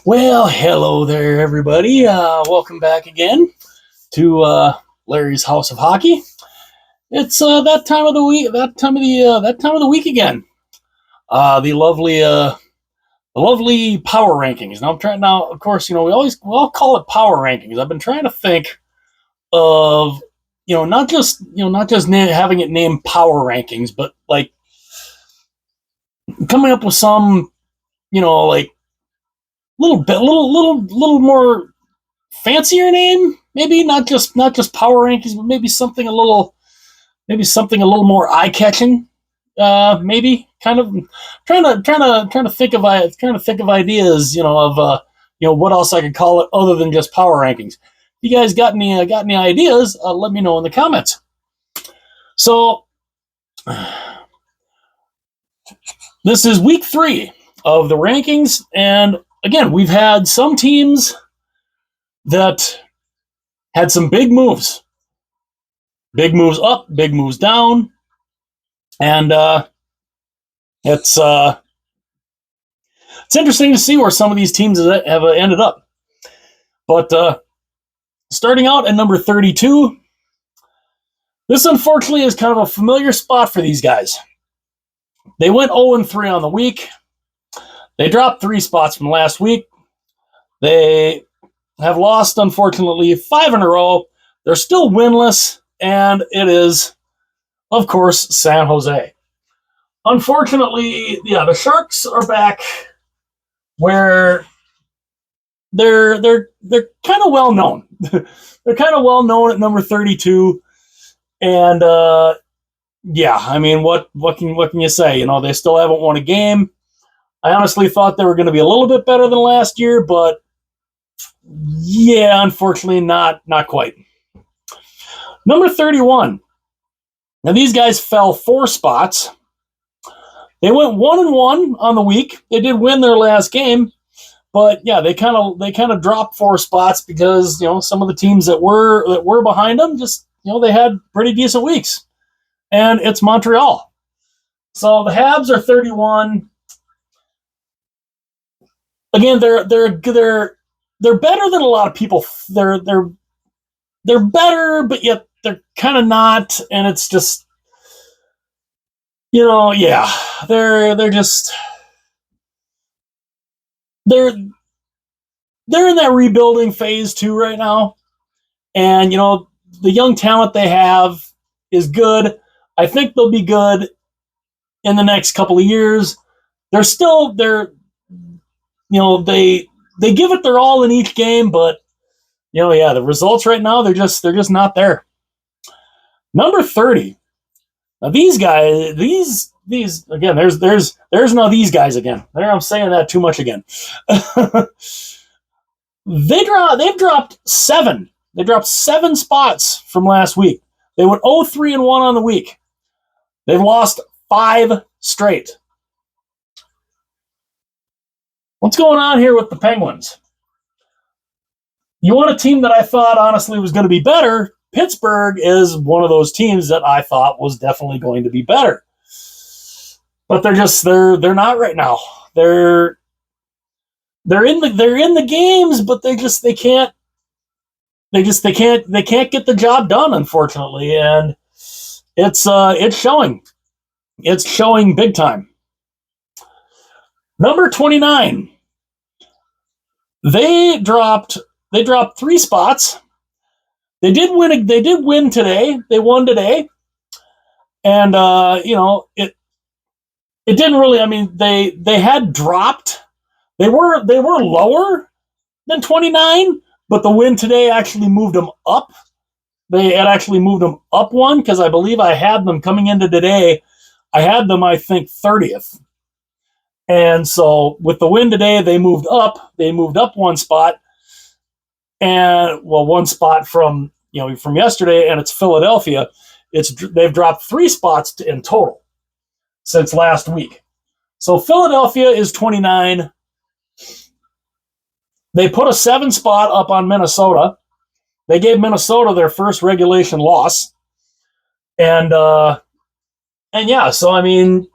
Well, hello there, everybody. Welcome back again to Larry's House of Hockey. It's that time of the week. That time of the week again. The lovely power rankings. Now I'm trying. Now, of course, we all call it power rankings. I've been trying to think of not just having it named power rankings, but like coming up with some like little more fancier name, maybe not just power rankings, but maybe something a little more eye catching. Maybe kind of trying to think of ideas, of what else I could call it other than just power rankings. If you guys got any ideas, let me know in the comments. So this is week 3 of the rankings, and again, we've had some teams that had some big moves up, big moves down, and it's interesting to see where some of these teams have ended up. But starting out at number 32, this unfortunately is kind of a familiar spot for these guys. They went 0-3 on the week. They dropped 3 spots from last week. They have lost, unfortunately, 5 in a row. They're still winless, and it is, of course, San Jose. Unfortunately, the Sharks are back where they're kind of well known. They're kind of well known at number 32, and I mean, what can you say? They still haven't won a game. I honestly thought they were going to be a little bit better than last year, but yeah, unfortunately, not quite. Number 31. Now these guys fell 4 spots. They went 1-1 on the week. They did win their last game, but yeah, they kind of dropped 4 spots because some of the teams that were behind them just they had pretty decent weeks, and it's Montreal. So the Habs are 31. Again, they're better than a lot of people. They're better, but yet they're kind of not, and it's just yeah, they're just they're in that rebuilding phase too right now, and the young talent they have is good. I think they'll be good in the next couple of years. They're they give it their all in each game, but the results right now they're just not there. Number 30. Now these guys, these again. There's no these guys again. There, I'm saying that too much again. They've dropped 7. They dropped 7 spots from last week. They went 0-3-1 on the week. They've lost 5 straight. What's going on here with the Penguins? You want a team that I thought honestly was going to be better? Pittsburgh is one of those teams that I thought was definitely going to be better, but they're not right now. They're in the games, but they can't get the job done, unfortunately, and it's showing. It's showing big time. Number 29. They dropped 3 spots. They did win today. They won today, and it didn't really. I mean, they had dropped. They were lower than 29, but the win today actually moved them up. They had actually moved them up 1 because I believe I had them coming into today. I had them, I think, 30th, and so with the win today, they moved up. They moved up 1 spot. And 1 spot from yesterday, and it's Philadelphia. They've dropped 3 spots in total since last week. So Philadelphia is 29. They put a 7 spot up on Minnesota. They gave Minnesota their first regulation loss, and yeah. So I mean,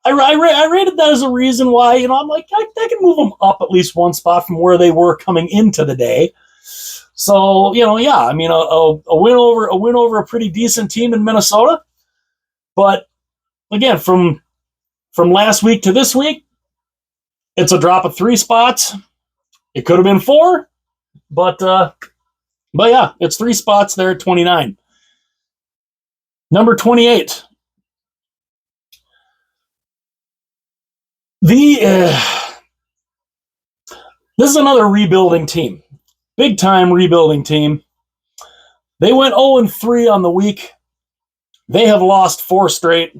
I rated that as a reason why, I'm like, I can move them up at least one spot from where they were coming into the day. So, yeah, I mean, a win over a pretty decent team in Minnesota. But again, from last week to this week, it's a drop of 3 spots. It could have been 4, but yeah, it's 3 spots there at 29. Number 28. This is another rebuilding team. Big time rebuilding team. They went 0-3 on the week. They have lost 4 straight.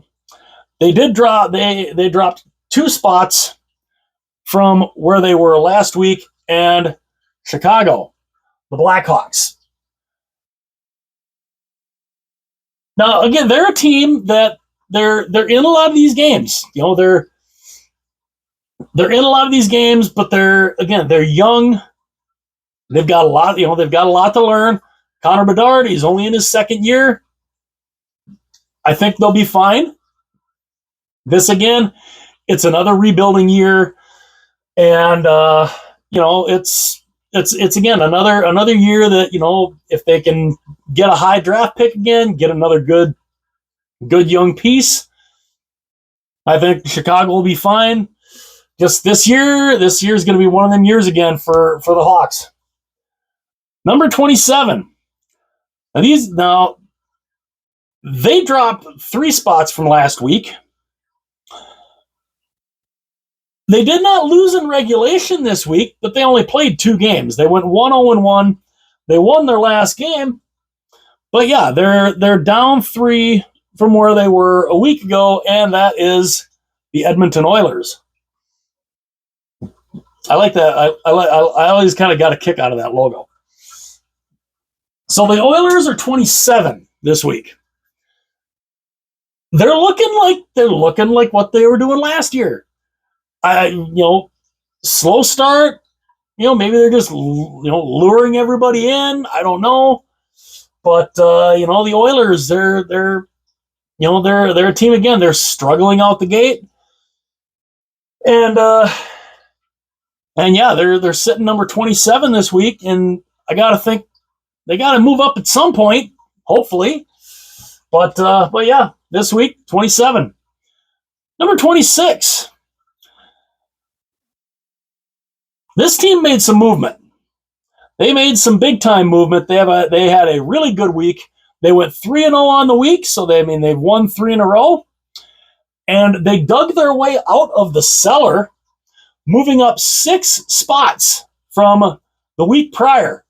They did drop. They dropped 2 spots from where they were last week, and Chicago, the Blackhawks. Now, again, they're a team that they're in a lot of these games. They're in a lot of these games, but they're young. They've got a lot. They've got a lot to learn. Connor Bedard, he's only in his 2nd year. I think they'll be fine. This again, it's another rebuilding year, and it's again another year that if they can get a high draft pick again, get another good young piece, I think Chicago will be fine. Just this year is going to be one of them years again for the Hawks. Number 27. Now they dropped 3 spots from last week. They did not lose in regulation this week, but they only played 2 games. They went 1-0-1. They won their last game. But yeah, they're down 3 from where they were a week ago, and that is the Edmonton Oilers. I like that. I always kind of got a kick out of that logo. So the Oilers are 27 this week. They're looking like what they were doing last year. Slow start. Maybe they're just luring everybody in. I don't know, but the Oilers, they're a team again. They're struggling out the gate, and yeah, they're sitting number 27 this week, and I gotta think they gotta move up at some point, hopefully. But yeah, this week 27. Number 26. This team made some movement. They made some big time movement. They had a really good week. They went 3-0 on the week, so they've won 3 in a row, and they dug their way out of the cellar, moving up 6 spots from the week prior.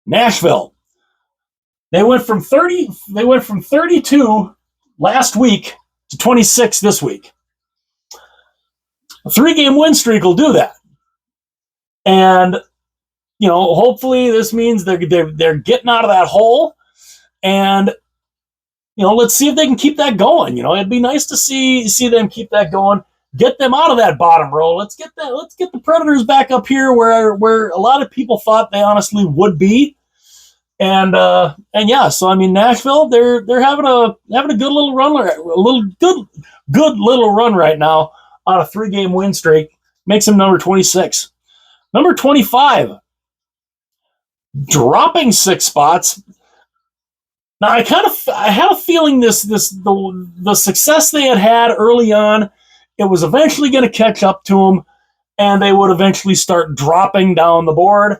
Nashville. They went from 32 last week to 26 this week. A 3-game win streak will do that. And hopefully this means they're getting out of that hole, and let's see if they can keep that going. It'd be nice to see them keep that going, get them out of that bottom row. Let's get the Predators back up here where a lot of people thought they honestly would be, and yeah. So Nashville, they're having a good little run, good little run right now on a 3-game win streak. Makes them number 26. Number 25, dropping 6 spots. Now I had a feeling the success they had early on, it was eventually going to catch up to them, and they would eventually start dropping down the board.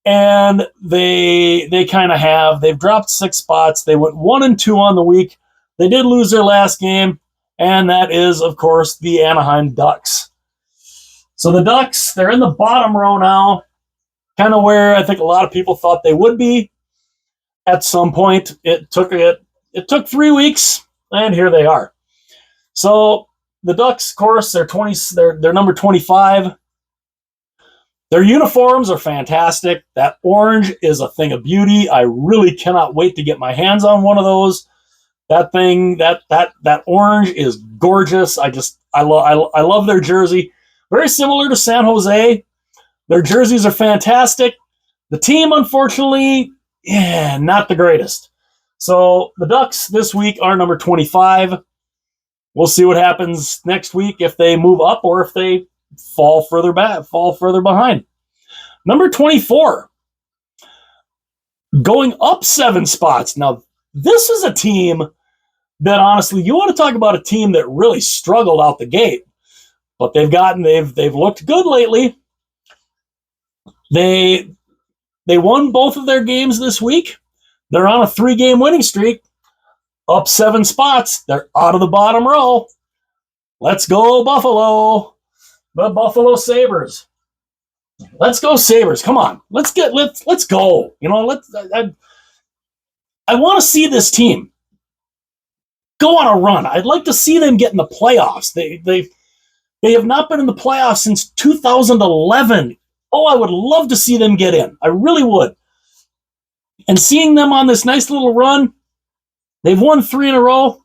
And they kind of have. They've dropped 6 spots. They went 1-2 on the week. They did lose their last game, and that is, of course, the Anaheim Ducks. So the Ducks, they're in the bottom row now, kind of where I think a lot of people thought they would be at some point. It took 3 weeks, and here they are. So the Ducks, of course, they're number 25. Their uniforms are fantastic. That orange is a thing of beauty. I really cannot wait to get my hands on one of those. That thing, that orange is gorgeous. I love their jersey. Very similar to San Jose. Their jerseys are fantastic. The team, unfortunately, not the greatest. So the Ducks this week are number 25. we'll see what happens next week if they move up or if they fall further behind. Number 24, going up 7 spots. Now, this is a team that honestly, you want to talk about a team that really struggled out the gate, but they've looked good lately. They won both of their games this week. They're on a 3-game winning streak, up 7 spots. They're out of the bottom row. Let's go, Buffalo. The Buffalo Sabres. Let's go, Sabres. Come on. Let's go. You know, I want to see this team go on a run. I'd like to see them get in the playoffs. They have not been in the playoffs since 2011. Oh, I would love to see them get in. I really would. And seeing them on this nice little run, they've won 3 in a row.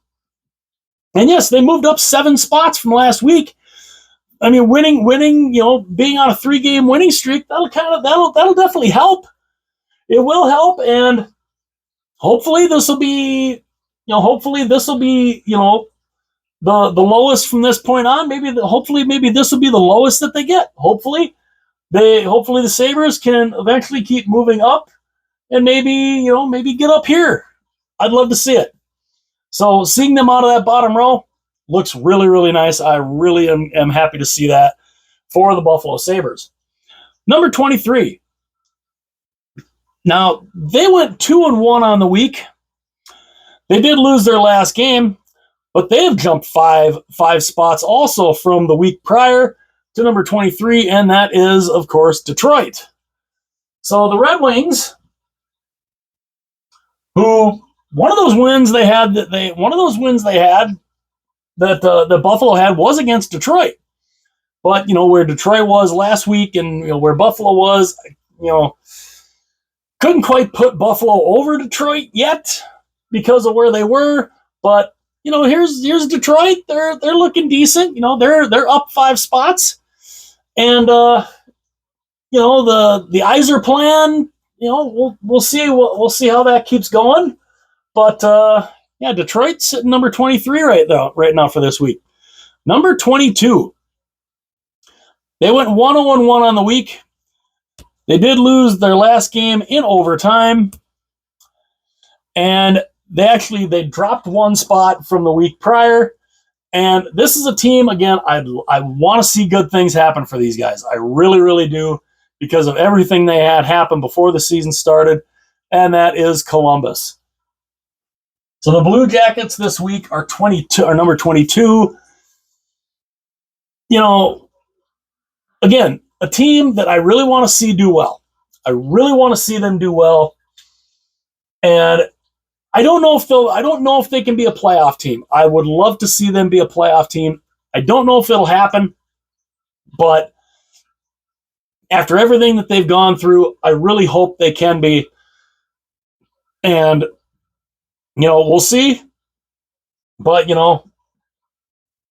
And yes, they moved up 7 spots from last week. I mean, winning, you know, being on a 3-game winning streak, that'll definitely help. It will help, and hopefully this will be, you know, the lowest from this point on. Maybe this will be the lowest that they get. Hopefully the Sabres can eventually keep moving up and maybe get up here. I'd love to see it. So seeing them out of that bottom row looks really, really nice. I really am happy to see that for the Buffalo Sabres. Number 23. Now, they went 2-1 on the week. They did lose their last game, but they have jumped five spots also from the week prior to number 23, and that is, of course, Detroit. So the Red Wings, who one of those wins they had that Buffalo had was against Detroit. But, you know, where Detroit was last week and, you know, where Buffalo was, you know, couldn't quite put Buffalo over Detroit yet because of where they were. But, you know, here's Detroit. They're looking decent. You know, they're up 5 spots. And, you know, the Yzer plan, you know, we'll see how that keeps going. But, yeah, Detroit's sitting number 23 right now for this week. Number 22. They went 1-1 on the week. They did lose their last game in overtime. And they dropped 1 spot from the week prior. And this is a team, again, I want to see good things happen for these guys. I really, really do, because of everything they had happen before the season started. And that is Columbus. So the Blue Jackets this week are number 22. You know, again, a team that I really want to see do well. I really want to see them do well. And I don't know if they can be a playoff team. I would love to see them be a playoff team. I don't know if it'll happen, but after everything that they've gone through, I really hope they can be. And, you know, we'll see. But, you know,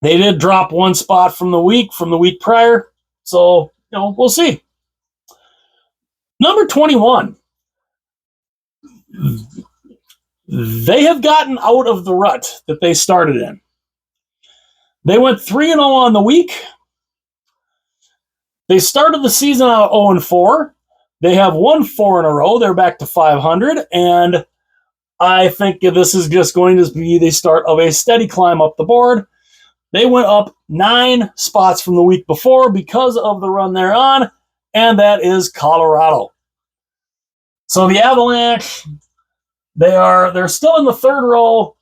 they did drop 1 spot from the week prior. So, you know, we'll see. Number 21. They have gotten out of the rut that they started in. They went 3-0 on the week. They started the season out 0-4. They have won 4 in a row. They're back to 500. And I think this is just going to be the start of a steady climb up the board. They went up 9 spots from the week before because of the run they're on, and that is Colorado. So the Avalanche, they're still in the 3rd row,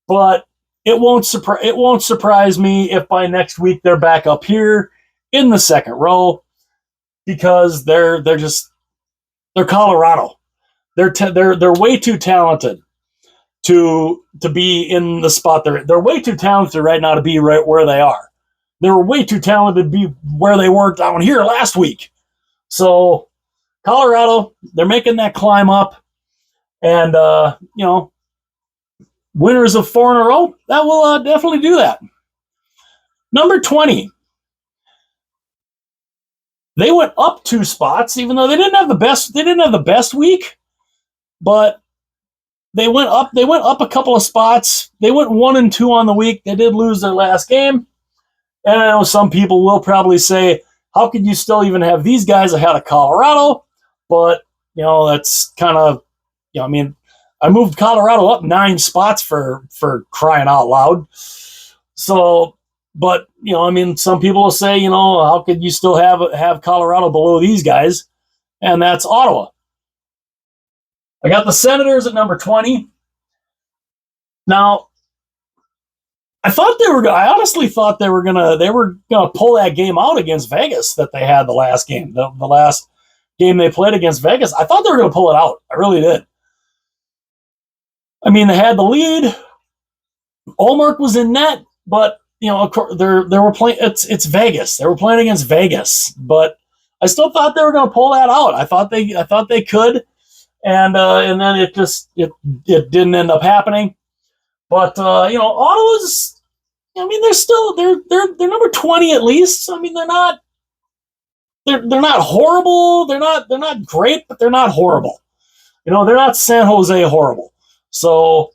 but it won't surprise me if by next week they're back up here in the 2nd row, because they're Colorado. They're way too talented to be in the spot they're way too talented right now to be right where they are. They were way too talented to be where they were down here last week. So Colorado, they're making that climb up, and you know, winners of 4 in a row, that will definitely do that. Number 20. They went up 2 spots, even though they didn't have the best week, but they went up. They went up a couple of spots. They went 1-2 on the week. They did lose their last game. And I know some people will probably say, how could you still even have these guys ahead of Colorado? But, that's kind of, I mean, I moved Colorado up 9 spots for crying out loud. So, but, some people will say, how could you still have Colorado below these guys? And that's Ottawa. I got the Senators at number 20. Now, I honestly thought they were gonna pull that game out against Vegas that they had the last game. The last game they played against Vegas. I thought they were gonna pull it out. I really did. I mean, they had the lead. Olmark was in net, but of course, they were playing. It's Vegas. They were playing against Vegas, but I still thought they were going to pull that out. I thought they could, and then it didn't end up happening. But Ottawa's. I mean, they're number 20 at least. I mean, they're not horrible. They're not great, but they're not horrible. They're not San Jose horrible. So,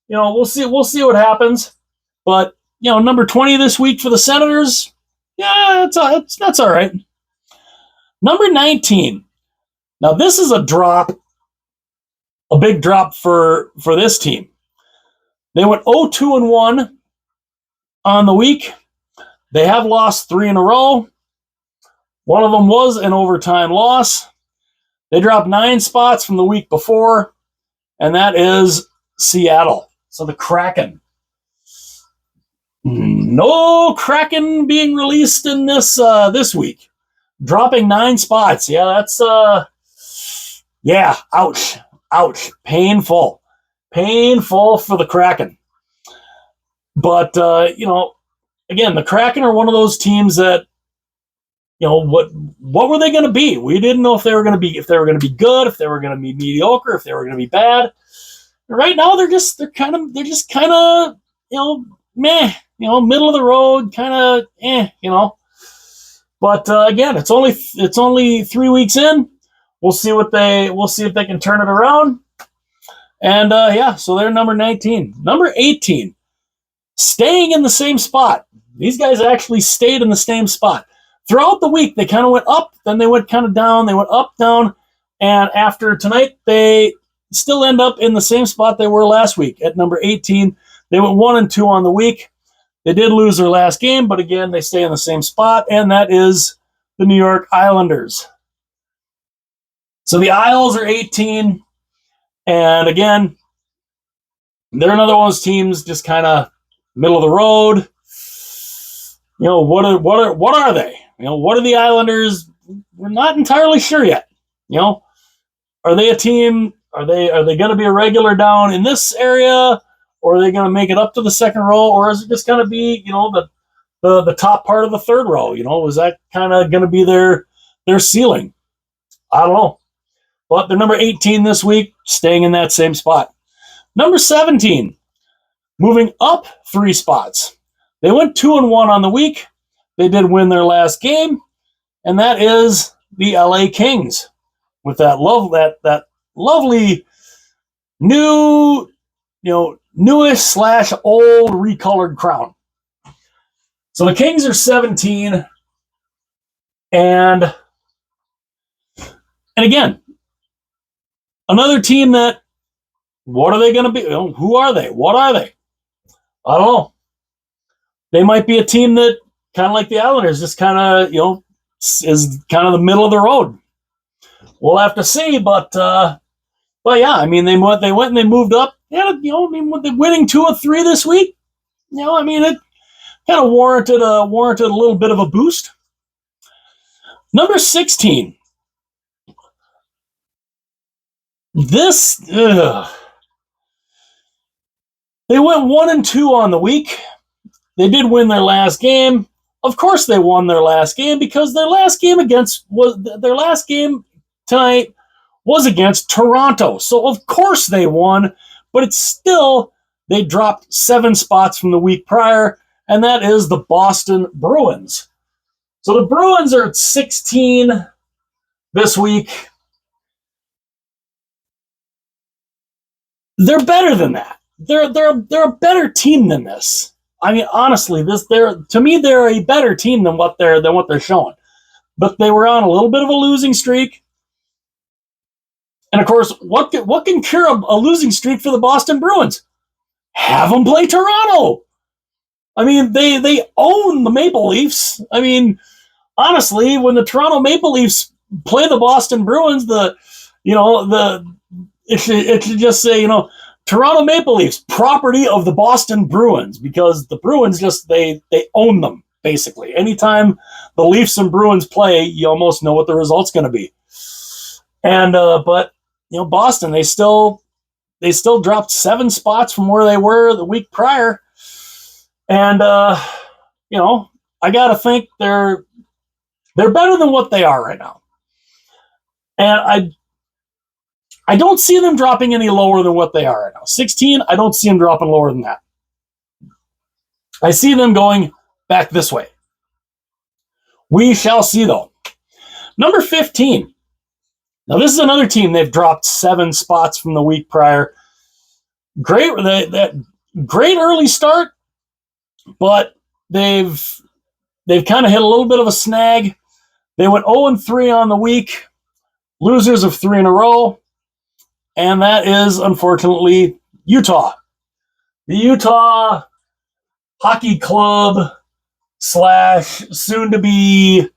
we'll see what happens. But, number 20 this week for the Senators, yeah, that's all right. Number 19. Now, this is a big drop for this team. They went 0-2-1 on the week. They have lost 3 in a row. One of them was an overtime loss. They dropped 9 spots from the week before, and that is Seattle. So the Kraken. No Kraken being released in this week. Dropping 9 spots. Yeah, that's ouch. Painful for the Kraken. But again, the Kraken are one of those teams that what were they going to be? We didn't know if they were going to be good, if they were going to be mediocre, if they were going to be bad. Right now, they're just kind of meh, middle of the road, kind of But again, it's only 3 weeks in. We'll see if they can turn it around. And so they're number 19. Number 18, staying in the same spot. These guys actually stayed in the same spot. Throughout the week, they kind of went up, then they went kind of down, they went up, down, and after tonight, they still end up in the same spot they were last week at number 18. They went 1-2 on the week. They did lose their last game, but again, they stay in the same spot, and that is the New York Islanders. So the Isles are 18, and again, they're another one of those teams just kind of middle of the road. What are they? What are the Islanders? We're not entirely sure yet. Are they a team? Are they going to be a regular down in this area, or are they going to make it up to the second row, or is it just going to be the top part of the third row? Is that kind of going to be their ceiling? I don't know. But they're number 18 this week, staying in that same spot. Number 17, moving up 3 spots. They went 2-1 on the week. They did win their last game, and that is the LA Kings with that lovely new, newish / old recolored crown. So the Kings are 17, and again, another team that, what are they going to be? Who are they? What are they? I don't know. They might be a team that, kind of like the Islanders, just kind of, is kind of the middle of the road. We'll have to see, but yeah, I mean, they went and they moved up. Yeah, with the winning 2 of 3 this week, it kind of warranted a little bit of a boost. Number 16. They went 1-2 on the week. They did win their last game. Of course, they won their last game because their last game tonight was against Toronto. So of course they won, but it's still, they dropped 7 spots from the week prior, and that is the Boston Bruins. So the Bruins are at 16 this week. They're better than that. They're a better team than this. I mean, honestly, to me they're a better team than what they're showing. But they were on a little bit of a losing streak. And of course, what can cure a losing streak for the Boston Bruins? Have them play Toronto. I mean, they own the Maple Leafs. I mean, honestly, when the Toronto Maple Leafs play the Boston Bruins, it should just say, Toronto Maple Leafs, property of the Boston Bruins, because the Bruins they own them, basically. Anytime the Leafs and Bruins play, you almost know what the result's going to be. And but Boston, they still dropped 7 spots from where they were the week prior. And I gotta think they're better than what they are right now. And I don't see them dropping any lower than what they are right now. 16, I don't see them dropping lower than that. I see them going back this way. We shall see, though. Number 15. Now, this is another team. They've dropped 7 spots from the week prior. Great early start, but they've kind of hit a little bit of a snag. They went 0-3 on the week, losers of 3 in a row, and that is, unfortunately, Utah. The Utah Hockey Club / soon to be,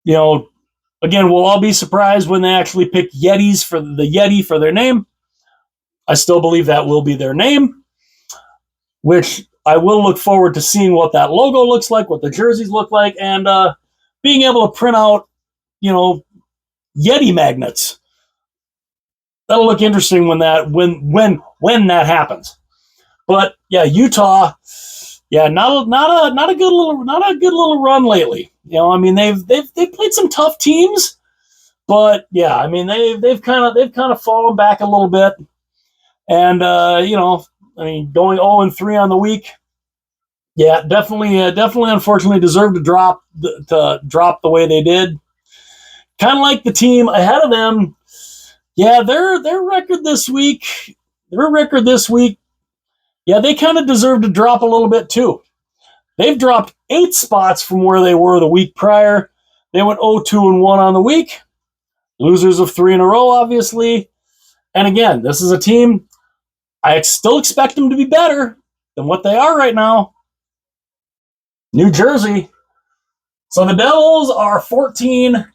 again, we'll all be surprised when they actually pick Yetis for the Yeti for their name. I still believe that will be their name, which I will look forward to seeing what that logo looks like, what the jerseys look like, and being able to print out, Yeti magnets. That'll look interesting when that happens. But yeah, Utah, yeah, not a good little run lately. I mean, they've played some tough teams, but yeah, I mean they've kind of fallen back a little bit, and going 0-3 on the week. Yeah, definitely, unfortunately, deserved to drop the way they did. Kind of like the team ahead of them. Yeah, their record this week. Yeah, they kind of deserve to drop a little bit too. They've dropped 8 spots from where they were the week prior. They went 0-2-1 on the week. Losers of 3 in a row, obviously. And again, this is a team I still expect them to be better than what they are right now. New Jersey. So the Devils are 14.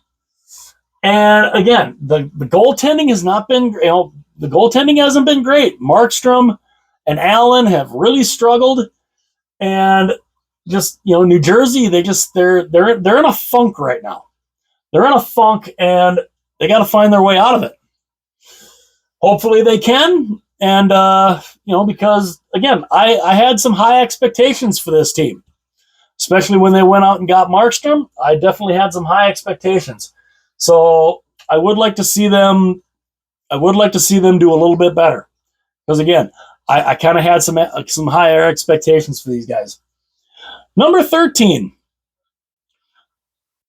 And again, the goaltending has not been, the goaltending hasn't been great. Markstrom and Allen have really struggled. And just, New Jersey, they're in a funk right now. They're in a funk, and they got to find their way out of it. Hopefully they can. And, because, again, I had some high expectations for this team, especially when they went out and got Markstrom. I definitely had some high expectations. So I would like to see them do a little bit better. Because, again, I kind of had some higher expectations for these guys. Number 13.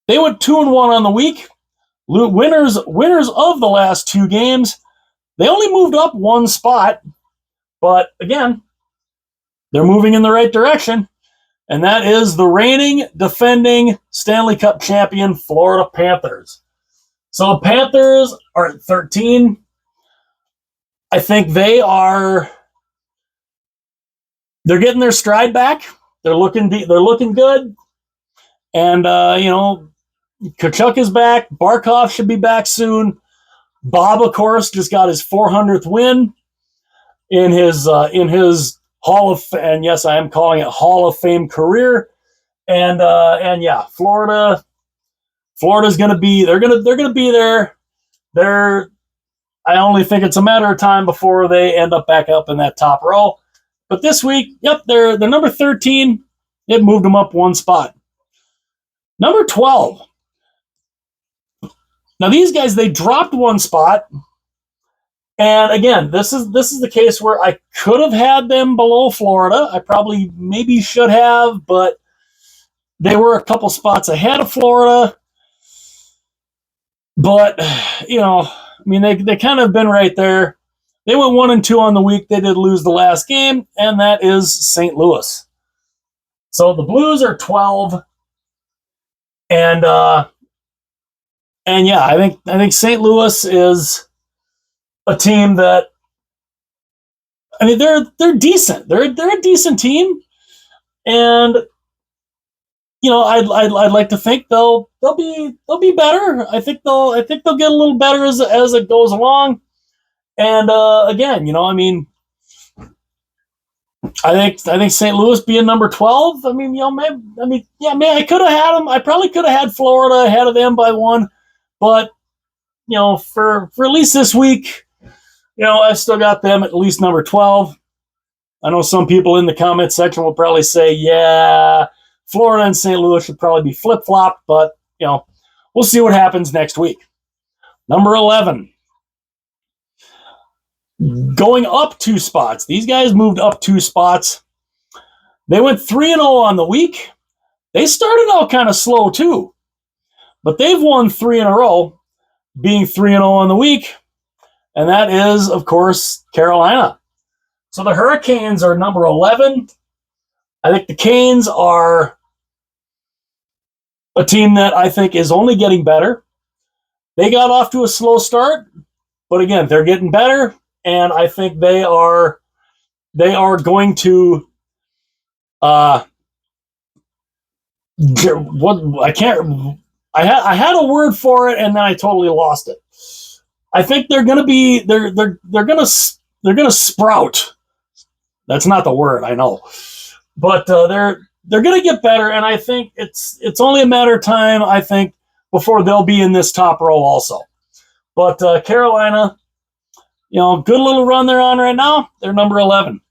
They went 2-1 on the week. Winners of the last 2 games. They only moved up 1 spot, but again, they're moving in the right direction, and that is the reigning, defending Stanley Cup champion Florida Panthers. So the Panthers are at 13. I think they're getting their stride back. They're looking good, and Tkachuk is back. Barkov should be back soon. Bob, of course, just got his 400th win in his Hall of, and yes, I am calling it Hall of Fame career. And yeah, Florida's going to be. They're going to be there. I only think it's a matter of time before they end up back up in that top row. But this week, yep, they're number 13. It moved them up 1 spot. Number 12. Now these guys, they dropped 1 spot, and again, this is the case where I could have had them below Florida. I probably maybe should have, but they were a couple spots ahead of Florida. But they kind of been right there. They went 1-2 on the week. They did lose the last game, and that is St. Louis. So the Blues are 12, and yeah, I think St. Louis is a team that, I mean, they're decent. They're a decent team, and I'd like to think they'll be better. I think they'll get a little better as it goes along. And again, I mean, I think St. Louis being number 12. I mean, maybe, I could have had them. I probably could have had Florida ahead of them by one, but for at least this week, I still got them at least number 12. I know some people in the comment section will probably say, yeah, Florida and St. Louis should probably be flip-flopped, but, we'll see what happens next week. Number 11. Going up 2 spots. These guys moved up 2 spots. They went 3-0 on the week. They started out kind of slow too, but they've won 3 in a row, being 3-0 on the week, and that is, of course, Carolina. So the Hurricanes are number 11. I think the Canes are a team that I think is only getting better. They got off to a slow start, but again, they're getting better. And I think they are going to I had a word for it and then I totally lost it. I think they're going to be they're going to sprout. That's not the word, I know. But they're going to get better, and I think it's only a matter of time, I think, before they'll be in this top row also. But Carolina, good little run they're on right now. They're number 11.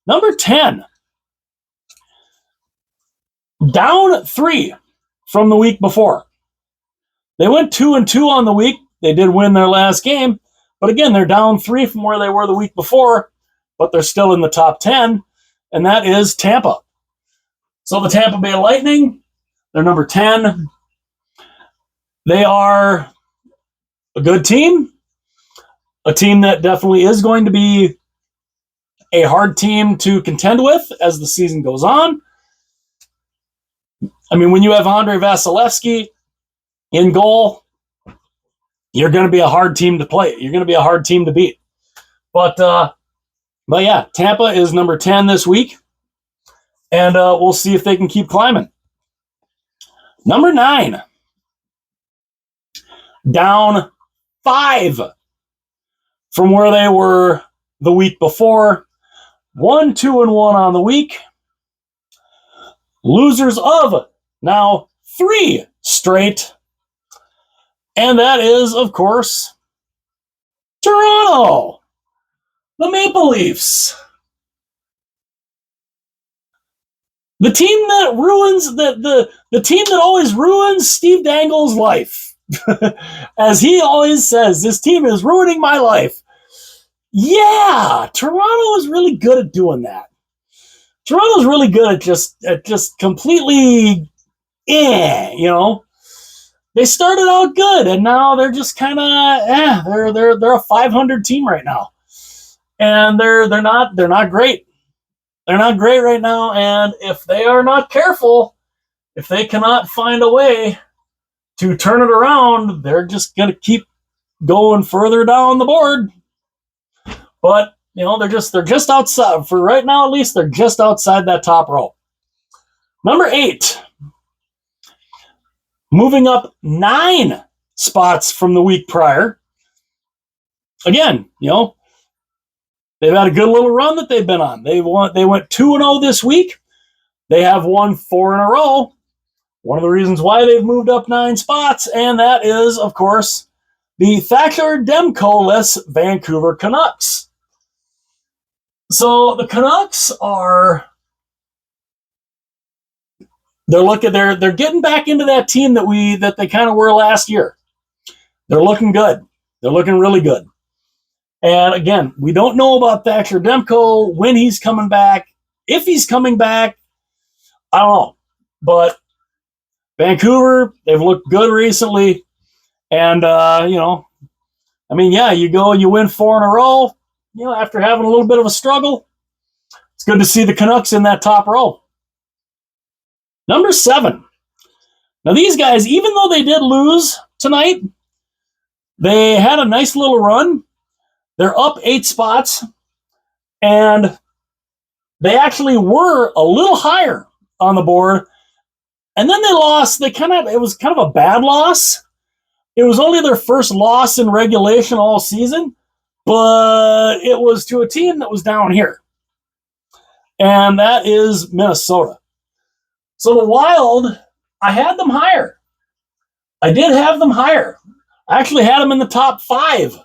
Number 10. Down 3 from the week before. They went 2-2 on the week. They did win their last game. But again, they're down 3 from where they were the week before. But they're still in the top 10. And that is Tampa. So the Tampa Bay Lightning, they're number 10. They are a good team. A team that definitely is going to be a hard team to contend with as the season goes on. I mean, when you have Andrei Vasilevsky in goal, you're going to be a hard team to play. You're going to be a hard team to beat. But yeah, Tampa is number 10 this week, and we'll see if they can keep climbing. Number 9, down 5 from where they were the week before. 1-2-1 on the week. Losers of now 3 straight. And that is, of course, Toronto. The Maple Leafs. The team that ruins the team that always ruins Steve Dangle's life. As he always says, this team is ruining my life. Yeah, Toronto is really good at doing that. Toronto's really good at just completely, They started out good, and now they're just kind of, They're a 500 team right now, and they're not great. They're not great right now, and if they are not careful, if they cannot find a way to turn it around, they're just gonna keep going further down the board. But they're just outside for right now. At least they're just outside that top row. Number 8, moving up 9 spots from the week prior. Again, they've had a good little run that they've been on. They went 2-0 this week. They have won 4 in a row. One of the reasons why they've moved up 9 spots, and that is, of course, the Thatcher Demko-less Vancouver Canucks. So the Canucks they're getting back into that team that they kind of were last year. They're looking good. They're looking really good. And again, we don't know about Thatcher Demko, when he's coming back, if he's coming back. I don't know. But Vancouver, they've looked good recently. And, you go and you win 4 in a row. after having a little bit of a struggle, it's good to see the Canucks in that top row. Number 7. Now these guys, even though they did lose tonight, they had a nice little run. They're up 8 spots, and they actually were a little higher on the board. And then they lost. It was kind of a bad loss. It was only their first loss in regulation all season, but it was to a team that was down here. And that is Minnesota. So the Wild, I had them higher. I did have them higher. I actually had them in the top 5.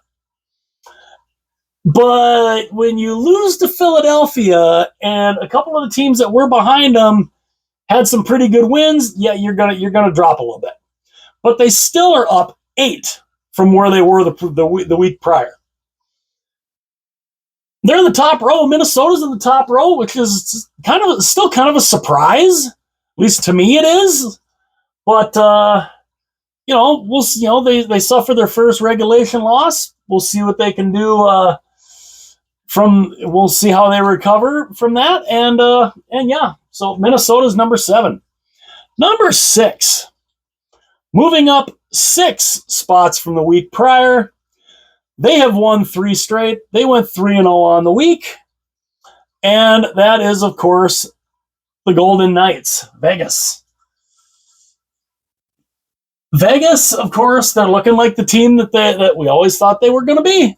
But when you lose to Philadelphia and a couple of the teams that were behind them had some pretty good wins, yeah, you're gonna drop a little bit. But they still are up 8 from where they were the week prior. They're in the top row. Minnesota's in the top row, which is still kind of a surprise. At least to me, it is. But we'll see. They suffer their first regulation loss. We'll see what they can do. We'll see how they recover from that. And yeah, so Minnesota's number 7. Number 6, moving up 6 spots from the week prior. They have won 3 straight. They went 3-0 on the week. And that is, of course, the Golden Knights, Vegas. Vegas, of course, they're looking like the team that we always thought they were going to be.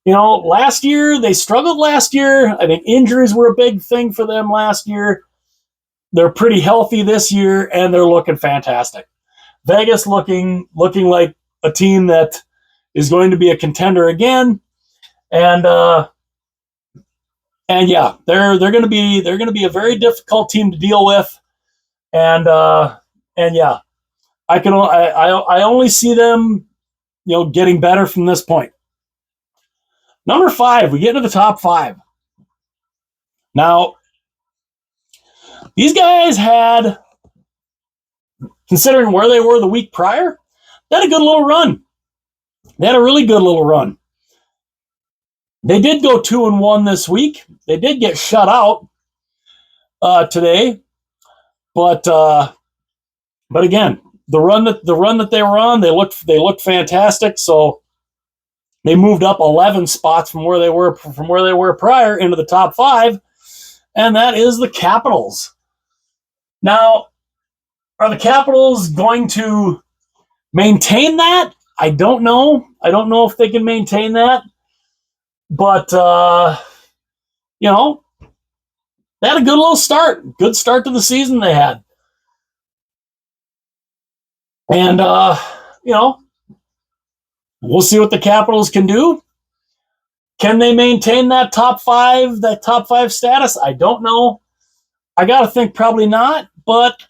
Last year, they struggled last year. I think injuries were a big thing for them last year. They're pretty healthy this year, and they're looking fantastic. Vegas looking like a team that is going to be a contender again. And yeah, they're going to be a very difficult team to deal with. And yeah, I only see them, getting better from this point. Number 5, we get into the top 5. Now, these guys had, considering where they were the week prior, they had a good little run. They had a really good little run. They did go 2-1 this week. They did get shut out today, but again, the run that they were on, they looked fantastic. So they moved up 11 spots from where they were prior into the top 5, and that is the Capitals. Now, are the Capitals going to maintain that? I don't know. I don't know if they can maintain that. But, they had a good little start. Good start to the season they had. And, we'll see what the Capitals can do. Can they maintain that top 5 status? I don't know. I got to think probably not, but,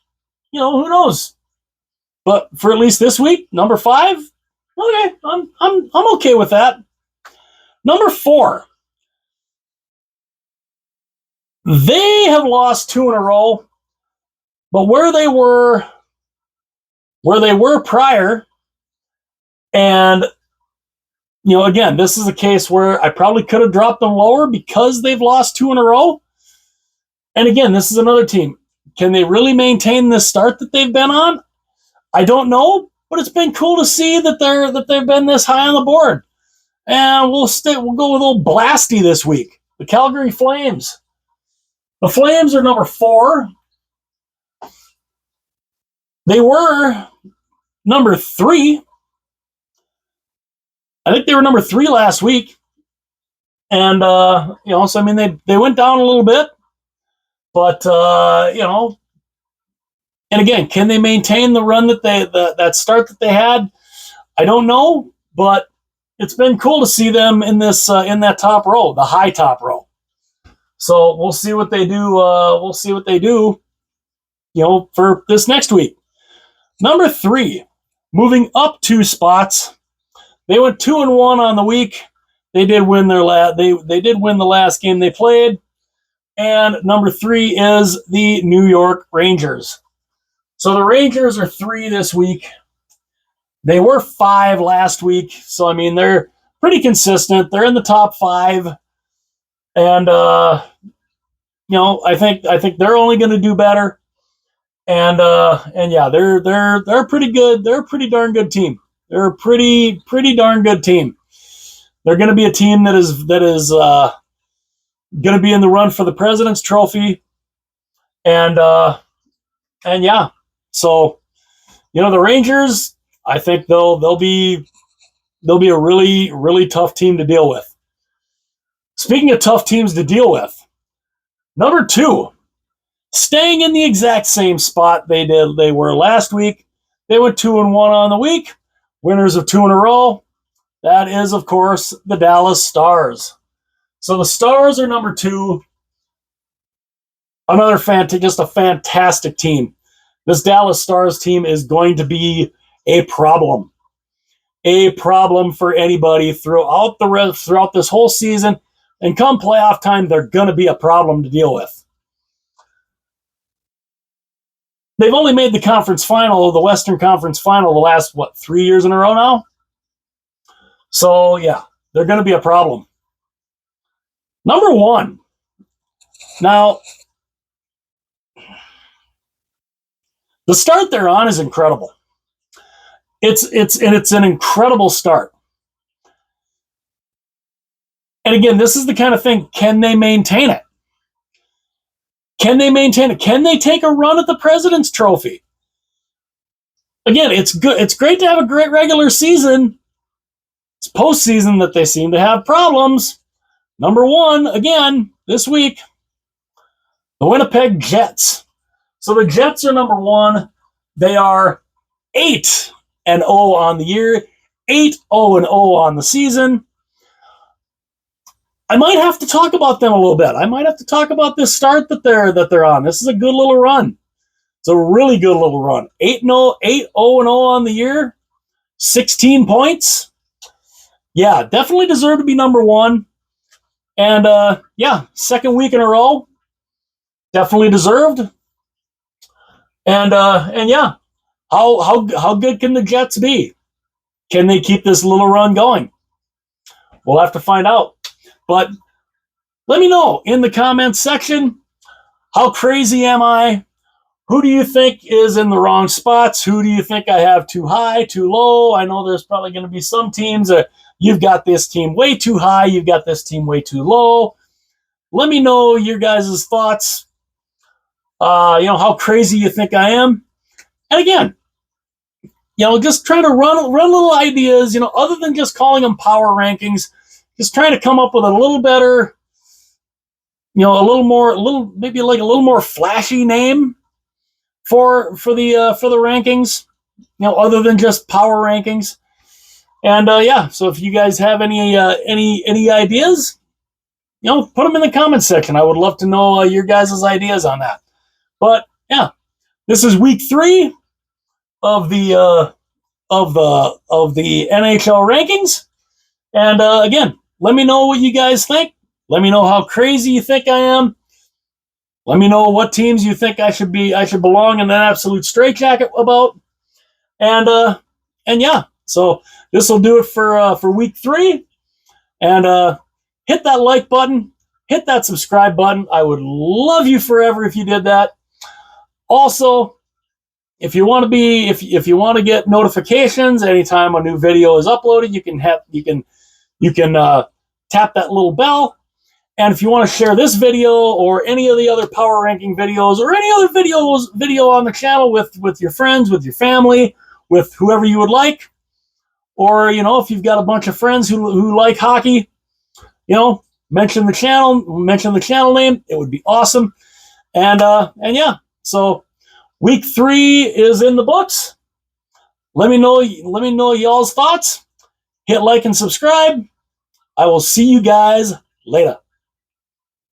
who knows? But for at least this week, number 5, okay, I'm okay with that. Number 4, they have lost 2 in a row, but where they were prior, and again, this is a case where I probably could have dropped them lower because they've lost 2 in a row. And again, this is another team. Can they really maintain this start that they've been on? I don't know, but it's been cool to see that they've been this high on the board. And we'll go with old Blasty this week. The Calgary Flames. The Flames are number 4. They were number 3. I think they were number 3 last week. And, so, I mean, they went down a little bit. But, and again, can they maintain the run that start that they had? I don't know, but it's been cool to see them in this in that top row, the high top row. So we'll see what they do. For this next week. Number 3, moving up 2 spots. They went 2-1 on the week. They did win they did win the last game they played. And number 3 is the New York Rangers. So the Rangers are 3 this week. They were 5 last week. So I mean they're pretty consistent. They're in the top 5, and I think they're only going to do better. And yeah, they're pretty good. They're a pretty darn good team. They're a pretty darn good team. They're going to be a team that is going to be in the run for the President's Trophy, and yeah, so the Rangers, I think they'll be a really tough team to deal with. Speaking of tough teams to deal with, number 2, staying in the exact same spot they were last week. They went 2-1 on the week, winners of 2 in a row. That is, of course, the Dallas Stars. So the Stars are number 2. Another just a fantastic team. This Dallas Stars team is going to be a problem for anybody throughout this whole season. And come playoff time, they're going to be a problem to deal with. They've only made the conference final, the Western Conference final, the last, 3 years in a row now? So, yeah, they're going to be a problem. Number 1. Now, the start they're on is incredible. It's an incredible start. And again, this is the kind of thing, can they maintain it? Can they maintain it? Can they take a run at the President's Trophy? Again, it's good. It's great to have a great regular season. It's postseason that they seem to have problems. Number 1, again, this week, the Winnipeg Jets. So the Jets are number 1. They are 8-0 on the year, 8-0-0 on the season. I might have to talk about them a little bit. I might have to talk about this start that they're on. This is a good little run. It's a really good little run. 8-0-0 on the year, 16 points. Yeah, definitely deserve to be number 1. And yeah, second week in a row, definitely deserved. And yeah, how good can the Jets be? Can they keep this little run going? We'll have to find out. But let me know in the comments section, how crazy am I? Who do you think is in the wrong spots? Who do you think I have too high, too low? I know there's probably going to be some teams that you've got this team way too high, you've got this team way too low. Let me know your guys' thoughts. How crazy you think I am. And again, just trying to run little ideas, other than just calling them power rankings, just trying to come up with a little better, maybe like a little more flashy name for the rankings, other than just power rankings. And yeah, so if you guys have any ideas, put them in the comments section. I would love to know your guys' ideas on that. But yeah, this is week 3 of the NHL rankings. And again, let me know what you guys think. Let me know how crazy you think I am. Let me know what teams you think I should belong in an absolute straitjacket about. And yeah, so this will do it for week 3. And hit that like button, hit that subscribe button. I would love you forever if you did that. Also, if you want to get notifications anytime a new video is uploaded, you can tap that little bell. And if you want to share this video or any of the other power ranking videos or any other video on the channel with your friends, with your family, with whoever you would like, or if you've got a bunch of friends who like hockey, mention the channel name. It would be awesome. And yeah. So week 3 is in the books. Let me know y'all's thoughts. Hit like and subscribe. I will see you guys later.